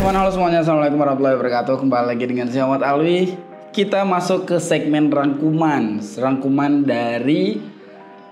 teman-teman, halo semuanya. Assalamualaikum warahmatullahi wabarakatuh. Kembali lagi dengan saya Muhammad Alwi. Kita masuk ke segmen rangkuman dari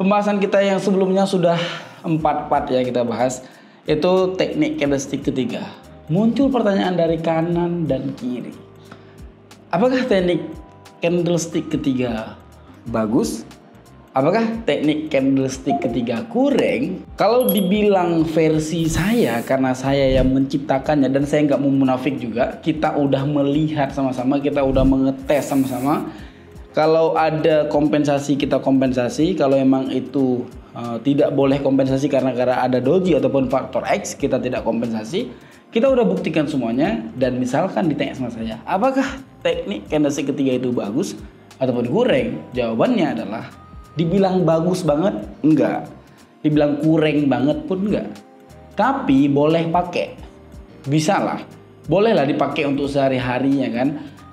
pembahasan kita yang sebelumnya sudah 4 part ya kita bahas. Itu teknik candlestick ketiga. Muncul pertanyaan dari kanan dan kiri. Apakah teknik candlestick ketiga bagus? Apakah teknik candlestick ketiga kurang? Kalau dibilang versi saya, karena saya yang menciptakannya dan saya nggak mau munafik juga, kita udah melihat sama-sama, kita udah mengetes sama-sama. Kalau ada kompensasi kita kompensasi, kalau emang itu tidak boleh kompensasi karena ada doji ataupun faktor X, kita tidak kompensasi. Kita udah buktikan semuanya dan misalkan ditanya sama saya, apakah teknik candlestick ketiga itu bagus ataupun kurang? Jawabannya adalah dibilang bagus banget, enggak. Dibilang kurang banget pun enggak. Tapi boleh pakai. Bisa lah. Bolehlah dipakai untuk sehari-harinya kan.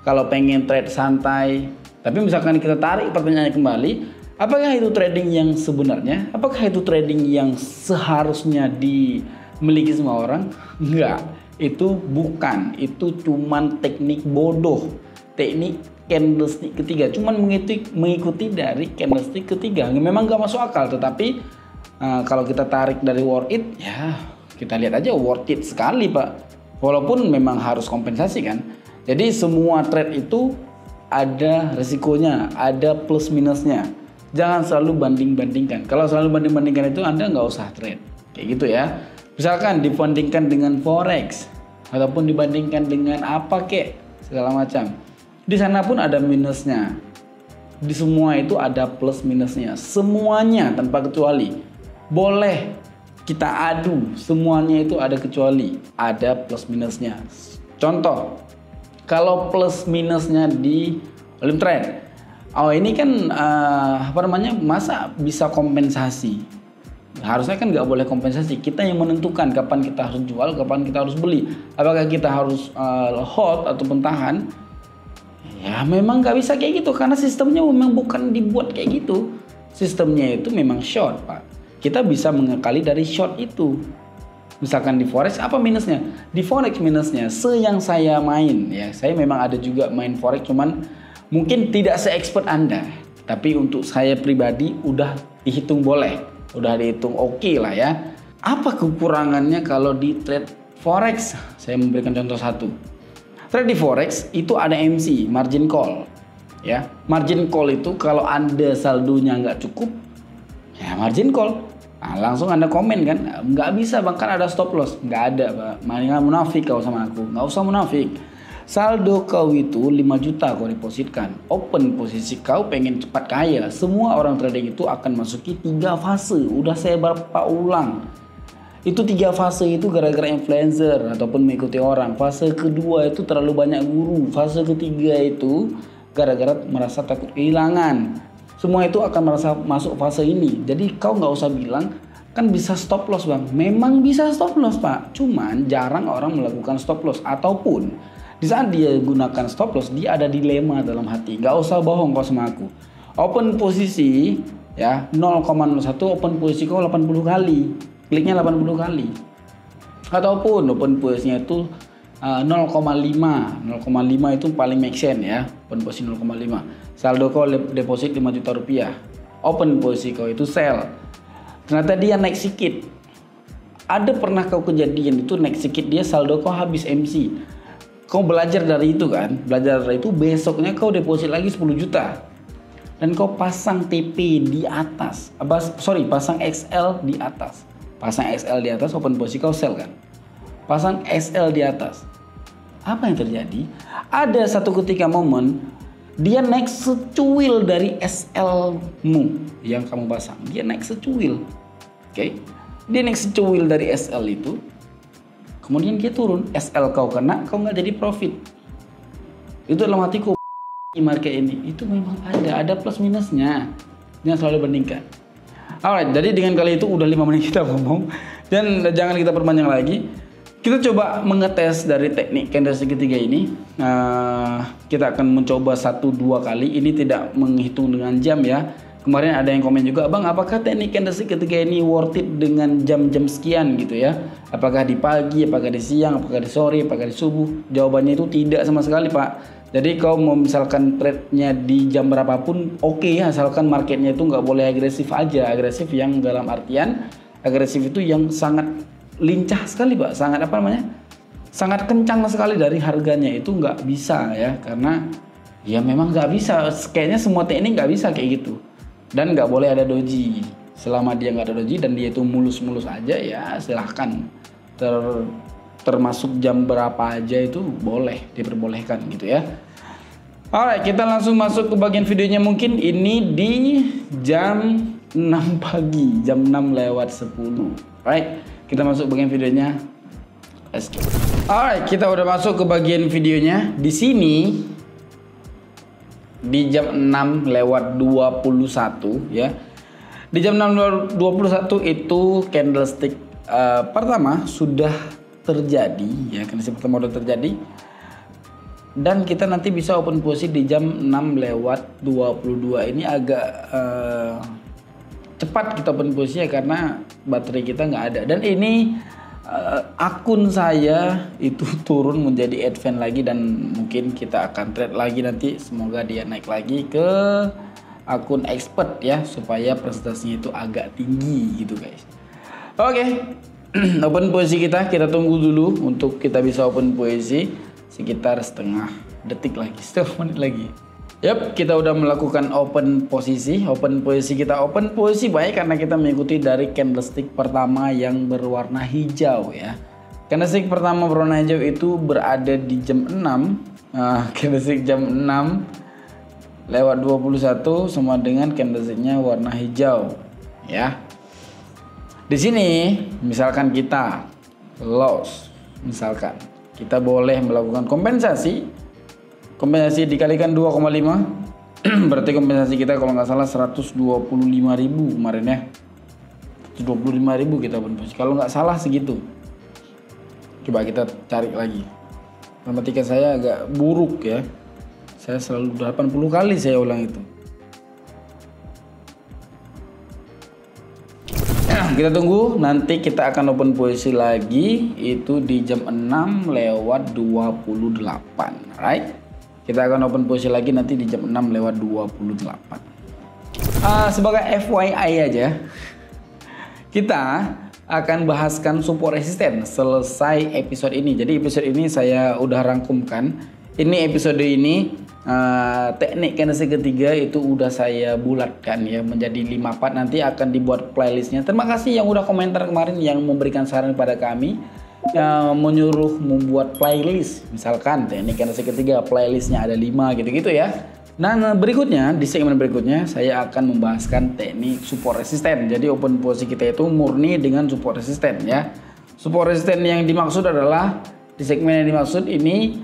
Kalau pengen trade santai. Tapi misalkan kita tarik pertanyaannya kembali. Apakah itu trading yang sebenarnya? Apakah itu trading yang seharusnya dimiliki semua orang? Enggak. Itu bukan. Itu cuman teknik bodoh. Teknik candlestick ketiga, cuman mengikuti dari candlestick ketiga, memang gak masuk akal. Tetapi kalau kita tarik dari worth it, ya kita lihat aja worth it sekali pak, walaupun memang harus kompensasi kan. Jadi semua trade itu ada resikonya, ada plus minusnya. Jangan selalu banding-bandingkan. Kalau selalu banding-bandingkan itu Anda nggak usah trade kayak gitu ya. Misalkan dibandingkan dengan forex ataupun dibandingkan dengan apa kek segala macam. Di sana pun ada minusnya. Di semua itu ada plus minusnya. Semuanya tanpa kecuali. Boleh kita adu. Semuanya itu ada kecuali. Ada plus minusnya. Contoh. Kalau plus minusnya di volume trade. Oh ini kan masa bisa kompensasi. Harusnya kan nggak boleh kompensasi. Kita yang menentukan kapan kita harus jual, kapan kita harus beli. Apakah kita harus hold ataupun tahan. Ya memang nggak bisa kayak gitu karena sistemnya memang bukan dibuat kayak gitu. Sistemnya itu memang short pak. Kita bisa mengekali dari short itu. Misalkan di forex apa minusnya? Di forex minusnya yang saya main ya. Saya memang ada juga main forex cuman mungkin tidak se-expert Anda. Tapi untuk saya pribadi udah dihitung boleh. Udah dihitung oke lah ya. Apa kekurangannya kalau di trade forex? Saya memberikan contoh satu. Trade di forex itu ada MC, margin call. Ya, margin call itu kalau Anda saldonya nggak cukup, ya margin call. Nah, langsung Anda komen kan, nggak bisa bang kan ada stop loss, nggak ada pak. Mendingan munafik kau sama aku, nggak usah munafik. Saldo kau itu 5 juta kau depositkan, open posisi kau pengen cepat kaya. Semua orang trading itu akan masuki 3 fase. Udah saya berapa ulang. Itu 3 fase itu gara-gara influencer ataupun mengikuti orang. Fase kedua itu terlalu banyak guru. Fase ketiga itu gara-gara merasa takut kehilangan. Semua itu akan merasa masuk fase ini. Jadi kau nggak usah bilang kan bisa stop loss bang. Memang bisa stop loss pak. Cuman jarang orang melakukan stop loss. Ataupun di saat dia gunakan stop loss dia ada dilema dalam hati. Nggak usah bohong kau sama aku. Open posisi ya 0,01 open posisi kau 80 kali. Kliknya 80 kali. Ataupun open posisinya itu 0,5. 0,5 itu paling make sense ya. Open posisi 0,5. Saldo kau deposit 5 juta rupiah. Open posisi kau itu sell. Ternyata dia naik sedikit. Ada pernah kau kejadian itu naik sedikit dia saldo kau habis MC. Kau belajar dari itu kan. Belajar dari itu besoknya kau deposit lagi 10 juta. Dan kau pasang TP di atas. Pasang XL di atas. Pasang XL di atas, open posisi kau sell kan. Pasang XL di atas. Apa yang terjadi? Ada satu ketika momen dia naik secuil dari SL-mu yang kamu pasang. Dia naik secuil. Oke. Dia naik secuil dari SL itu. Kemudian dia turun. SL kau kena, kau nggak jadi profit. Itu dalam hatiku market ini. Itu memang ada plus minusnya. Jangan selalu bandingkan. Alright, jadi dengan kali itu udah 5 menit kita ngomong dan jangan kita perpanjang lagi. Kita coba mengetes dari teknik candlestick ketiga ini. Kita akan mencoba 1-2 kali. Ini tidak menghitung dengan jam ya. Kemarin ada yang komen juga, Bang, apakah teknik candlestick ketiga ini worth it dengan jam-jam sekian gitu ya? Apakah di pagi, apakah di siang, apakah di sore, apakah di subuh? Jawabannya itu tidak sama sekali, Pak. Jadi kalau mau misalkan trade-nya di jam berapapun oke, asalkan marketnya itu nggak boleh agresif aja. Agresif yang dalam artian agresif itu yang sangat lincah sekali, Pak. Sangat apa namanya? Sangat kencang sekali dari harganya, itu nggak bisa ya, karena ya memang nggak bisa. Kayaknya semua teknik nggak bisa kayak gitu. Dan nggak boleh ada doji. Selama dia nggak ada doji dan dia itu mulus-mulus aja, ya silahkan. Termasuk jam berapa aja itu boleh, diperbolehkan gitu ya. Alright, kita langsung masuk ke bagian videonya. Mungkin ini di jam 6 pagi, jam 6 lewat 10. Right, kita masuk bagian videonya. Let's go. Alright, kita udah masuk ke bagian videonya. Di sini di jam 6 lewat 21 ya. Di jam 6 lewat 21 itu candlestick pertama sudah terjadi ya, candlestick pertama sudah terjadi. Dan kita nanti bisa open posisi di jam 6 lewat 22. Ini agak cepat kita open posisinya karena baterai kita nggak ada. Dan ini akun saya itu turun menjadi advance lagi, dan mungkin kita akan trade lagi nanti, semoga dia naik lagi ke akun expert ya, supaya presentasinya itu agak tinggi gitu guys. Oke. Open posisi kita tunggu dulu untuk kita bisa open posisi sekitar setengah detik lagi, setengah menit lagi. Yap, kita udah melakukan open posisi. Open posisi kita open posisi baik karena kita mengikuti dari candlestick pertama yang berwarna hijau ya. Candlestick pertama berwarna hijau itu berada di jam 6. Candlestick jam 6 lewat 21 sama dengan candlesticknya warna hijau ya. Di sini misalkan kita loss, misalkan kita boleh melakukan kompensasi. Kompensasi dikalikan 2,5 berarti kompensasi kita kalau nggak salah 125.000 kemarin ya. 125.000 kita open posisi kalau nggak salah segitu. Coba kita cari lagi. Matematika saya agak buruk ya. Saya selalu 80 kali saya ulang itu. Kita tunggu, nanti kita akan open posisi lagi itu di jam 6 lewat 28, right? Kita akan open posisi lagi nanti di jam 6 lewat 28. Sebagai FYI aja, kita akan bahaskan support resisten selesai episode ini. Jadi episode ini saya udah rangkumkan. Ini episode ini teknik candlestick ketiga itu udah saya bulatkan ya menjadi 5 part. Nanti akan dibuat playlistnya. Terima kasih yang udah komentar kemarin yang memberikan saran pada kami, menyuruh membuat playlist. Misalkan teknik candlestick ketiga playlistnya ada 5 gitu-gitu ya. Nah berikutnya, di segmen berikutnya saya akan membahaskan teknik support resisten. Jadi open posisi kita itu murni dengan support resisten ya. Support resisten yang dimaksud adalah di segmen yang dimaksud ini,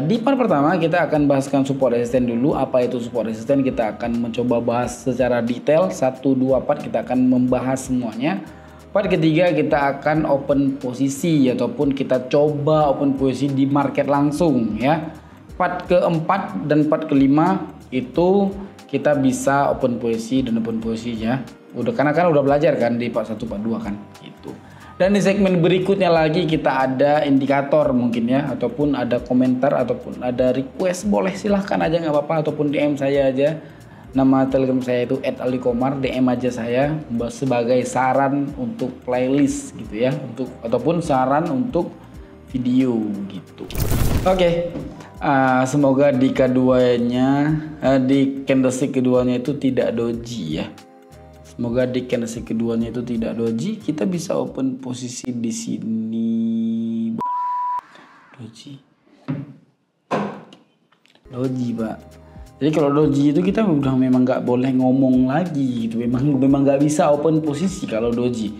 di part pertama kita akan bahaskan support resisten dulu. Apa itu support resisten, kita akan mencoba bahas secara detail. 1-2 part kita akan membahas semuanya. Part ketiga kita akan open posisi ataupun kita coba open posisi di market langsung ya. Part keempat dan part kelima itu kita bisa open posisi dan open posisinya udah, karena kan udah belajar kan di part 1 part 2 kan gitu. Dan di segmen berikutnya lagi kita ada indikator mungkin ya, ataupun ada komentar ataupun ada request, boleh silahkan aja nggak apa-apa, ataupun DM saya aja. Nama Telegram saya itu @alikomar, DM aja saya sebagai saran untuk playlist gitu ya, untuk ataupun saran untuk video gitu. Oke. Semoga di keduanya di candlestick keduanya itu tidak doji ya. Semoga di candlestick keduanya itu tidak doji. Kita bisa open posisi di sini. Doji, Pak. Jadi kalau doji itu kita udah memang nggak boleh ngomong lagi gitu. Memang nggak bisa open posisi kalau doji.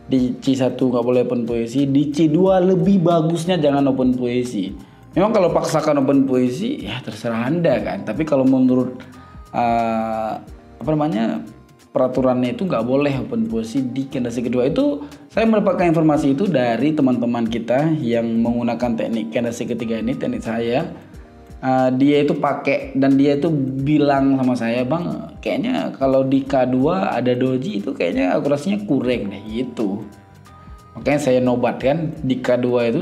Di C1 nggak boleh open posisi. Di C2 lebih bagusnya jangan open posisi. Memang kalau paksakan open posisi ya terserah Anda kan. Tapi kalau menurut peraturannya itu nggak boleh open posisi di candlestick kedua. Itu saya mendapatkan informasi itu dari teman-teman kita yang menggunakan teknik candlestick ketiga ini, teknik saya. dia itu pakai dan dia itu bilang sama saya, bang kayaknya kalau di K2 ada doji itu kayaknya akurasinya kurang deh gitu. Makanya saya nobatkan di K2 itu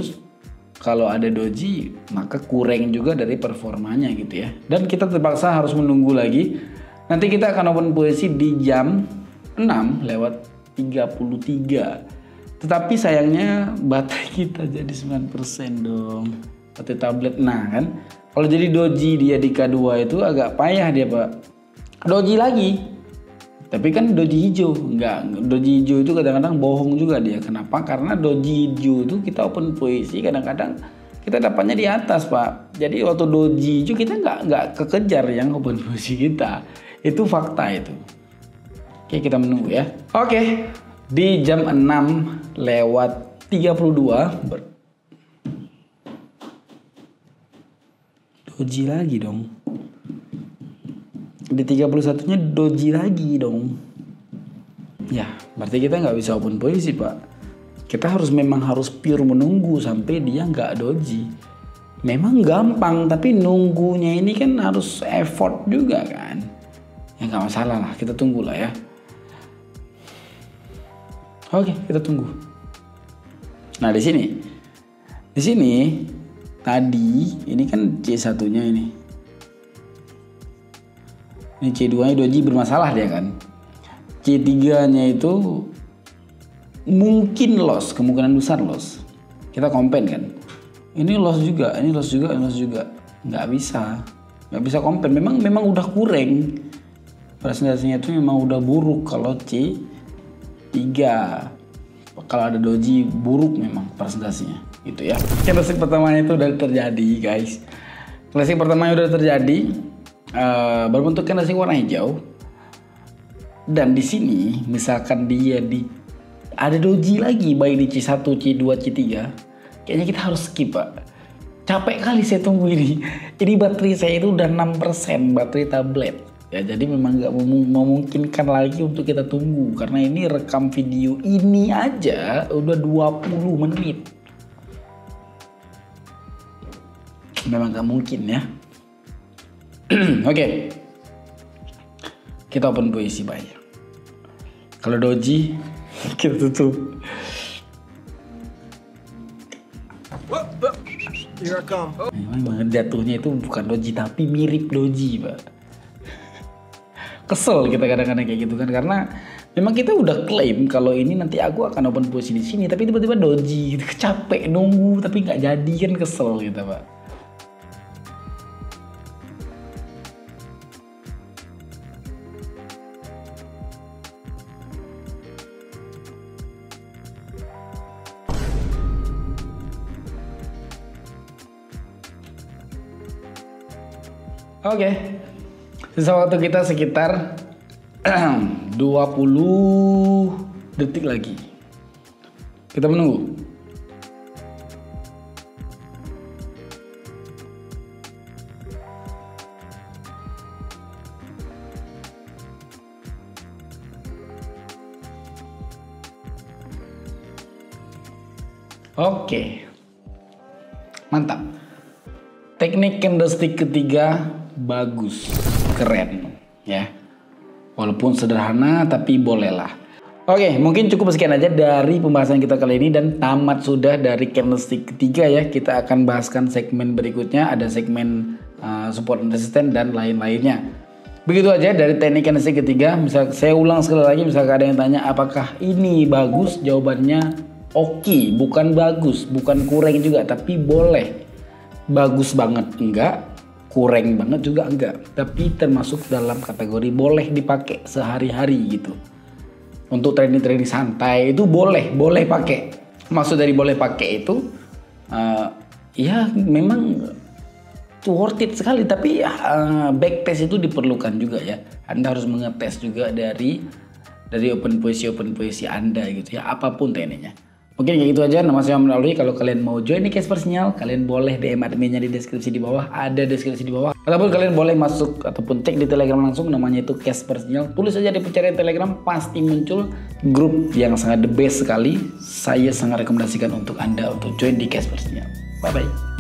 kalau ada doji maka kurang juga dari performanya gitu ya. Dan kita terpaksa harus menunggu lagi. Nanti kita akan open posisi di jam 6:33. Tetapi sayangnya baterai kita jadi 9% dong. Baterai tablet. Nah kan, kalau jadi doji dia di K2 itu agak payah dia pak. Doji lagi. Tapi kan doji hijau. Enggak, doji hijau itu kadang-kadang bohong juga dia. Kenapa? Karena doji hijau itu kita open posisi kadang-kadang kita dapatnya di atas pak. Jadi waktu doji hijau kita nggak kekejar yang open posisi kita. Itu fakta itu. Oke, kita menunggu ya. Oke, di jam 6:32 doji lagi dong. Di 31-nya doji lagi dong. Ya, berarti kita nggak bisa open posisi pak. Kita memang harus pure menunggu sampai dia nggak doji. Memang gampang, tapi nunggunya ini kan harus effort juga kan. Ya nggak masalah lah, kita tunggu lah ya. Oke, kita tunggu. Nah di sini tadi ini kan C1-nya ini. Ini C2-nya doji bermasalah dia kan. C3-nya itu mungkin loss, kemungkinan besar loss. Kita compare kan. Ini loss juga, ini loss juga, ini loss juga. Nggak bisa compare. Memang udah kurang. Presentasinya itu memang udah buruk kalau C3. Kalau ada doji buruk memang presentasinya gitu ya. Candlestick pertamanya itu udah terjadi guys. Candlestick pertamanya udah terjadi, berbentuk candlestick warna hijau. Dan di sini misalkan dia ada doji lagi baik di C1, C2, C3, kayaknya kita harus skip pak. Capek kali saya tunggu ini. Ini baterai saya itu udah 6% baterai tablet. Ya, jadi memang nggak memungkinkan lagi untuk kita tunggu karena ini rekam video ini aja udah 20 menit. Memang nggak mungkin ya. Oke. Kita open posisi baik. Kalau doji kita tutup. Here I come. Memang jatuhnya itu bukan doji tapi mirip doji pak. Kesel kita kadang-kadang kayak gitu kan, karena memang kita udah klaim kalau ini nanti aku akan open posisi di sini, tapi tiba-tiba doji gitu, capek nunggu tapi nggak jadi kan, kesel gitu pak. Oke. Sisa waktu kita sekitar 20 detik lagi. Kita menunggu. Oke. Mantap. Teknik candlestick ketiga bagus, keren ya. Walaupun sederhana tapi bolehlah. Oke, mungkin cukup sekian aja dari pembahasan kita kali ini dan tamat sudah dari candlestick ketiga ya. Kita akan bahaskan segmen berikutnya, ada segmen support and resistance dan lain-lainnya. Begitu aja dari teknik candlestick ketiga. Misal saya ulang sekali lagi, misalkan ada yang tanya apakah ini bagus, jawabannya oke, bukan bagus, bukan kurang juga, tapi boleh. Bagus banget enggak, kurang banget juga enggak, tapi termasuk dalam kategori boleh dipakai sehari-hari gitu. Untuk trading santai itu boleh pakai. Maksud dari boleh pakai itu ya memang worth it sekali, tapi backtest itu diperlukan juga ya. Anda harus mengetes juga dari open posisi Anda gitu ya, apapun tekniknya. Mungkin kayak gitu aja. Nama saya Muhammad Alwi. Kalau kalian mau join di Casper Sinyal, kalian boleh DM adminnya di deskripsi di bawah. Ada deskripsi di bawah. Ataupun kalian boleh masuk ataupun cek di Telegram langsung. Namanya itu Casper Sinyal. Tulis aja di pencarian Telegram, pasti muncul grup yang sangat the best sekali. Saya sangat rekomendasikan untuk Anda untuk join di Casper Sinyal. Bye bye.